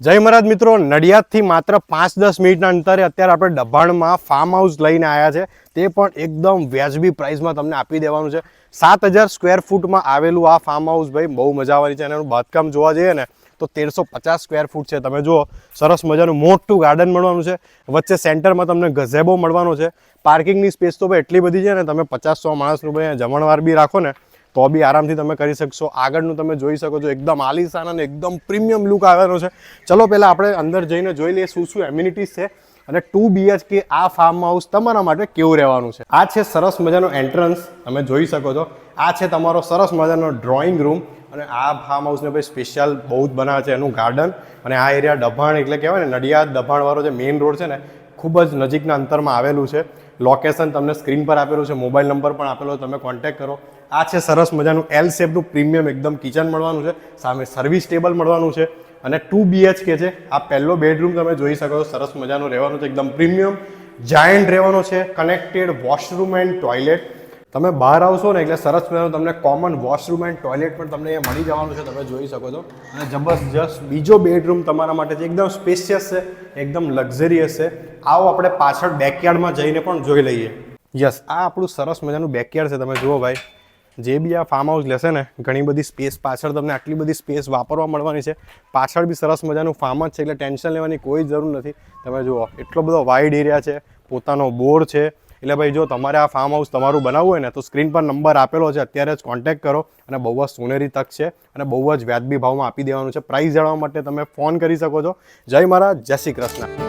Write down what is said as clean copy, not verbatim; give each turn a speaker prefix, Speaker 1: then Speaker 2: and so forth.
Speaker 1: જય મહારાજ મિત્રો, નડિયાદથી માત્ર 5-10 મિનિટના અંતરે અત્યારે આપણે દભાણમાં ફાર્મ હાઉસ લઈને આવ્યા છે. તે પણ એકદમ વ્યાજબી પ્રાઇસમાં તમને આપી દેવાનું છે. 7000 સ્ક્વેર ફૂટમાં આવેલું આ ફાર્મ હાઉસ ભાઈ બહુ મજા આવવાની છે. અને એનું બાંધકામ જોવા જઈએ ને તો 1350 સ્ક્વેર ફૂટ છે. તમે જુઓ, સરસ મજાનું મોટું ગાર્ડન મળવાનું છે. વચ્ચે સેન્ટરમાં તમને ગઝેબો મળવાનો છે. પાર્કિંગની સ્પેસ તો ભાઈ એટલી બધી છે ને, તમે 50-100 માણસનું ભાઈ જમણવાર બી રાખો ને તો બી આરામથી તમે કરી શકશો. આગળનું તમે જોઈ શકો છો, એકદમ આલીશાન અને એકદમ પ્રીમિયમ લુક આવેલો છે. ચલો પહેલાં આપણે અંદર જઈને જોઈ લઈએ શું શું એમ્યુનિટીઝ છે અને 2 BHK આ ફાર્મ હાઉસ તમારા માટે કેવું રહેવાનું છે. આ છે સરસ મજાનો એન્ટ્રન્સ, તમે જોઈ શકો છો. આ છે તમારો સરસ મજાનો ડ્રોઈંગ રૂમ. અને આ ફાર્મ હાઉસને ભાઈ સ્પેશિયલ બહુ જ બનાવે છે એનું ગાર્ડન. અને આ એરિયા દભાણ એટલે કહેવાય ને, નડિયાદ દભાણવાળો જે મેઇન રોડ છે ને, ખૂબ જ નજીકના અંતરમાં આવેલું છે. લોકેશન તમને સ્ક્રીન પર આપેલું છે, મોબાઈલ નંબર પણ આપેલો છે, તમે કોન્ટેક્ટ કરો. આ છે સરસ મજાનું એલ શેપનું પ્રીમિયમ એકદમ કિચન મળવાનું છે. સામે સર્વિસ ટેબલ મળવાનું છે. અને 2 BHK છે. આ પહેલો બેડરૂમ તમે જોઈ શકો છો, સરસ મજાનું રહેવાનું છે, એકદમ પ્રીમિયમ જાયન્ટ રહેવાનો છે. Connected washroom and toilet. તમે બહાર આવશો ને એટલે સરસ મજાનું તમને કોમન વોશરૂમ એન્ડ ટોયલેટ પણ તમને અહીંયા મળી જવાનું છે, તમે જોઈ શકો છો. અને જબરજસ્ત બીજો બેડરૂમ તમારા માટે છે, એકદમ સ્પેશિયસ છે, એકદમ લક્ઝરિયસ છે. આવો આપણે પાછળ બેકયાર્ડમાં જઈને પણ જોઈ લઈએ. યસ, આ આપણું સરસ મજાનું બેકયાર્ડ છે. તમે જુઓ ભાઈ, જે બી આ ફાર્મ હાઉસ લેશે ને, ઘણી બધી સ્પેસ પાછળ તમને આટલી બધી સ્પેસ વાપરવા મળવાની છે. પાછળ બી સરસ મજાનું ફાર્મ જ છે એટલે ટેન્શન લેવાની કોઈ જરૂર નથી. તમે જુઓ, એટલો બધો વાઇડ એરિયા છે, પોતાનો બોર છે. એટલે ભાઈ જો તમારે આ ફાર્મ હાઉસ તમારું બનાવવું હોય ને તો સ્ક્રીન પર નંબર આપેલો છે, અત્યારે જ કોન્ટેક્ટ કરો. અને બહુ જ સોનેરી તક છે અને બહુ જ વ્યાજબી ભાવમાં આપી દેવાનું છે. પ્રાઇસ જાણવા માટે તમે ફોન કરી શકો છો. જય મહારાજ, જય શ્રી કૃષ્ણ.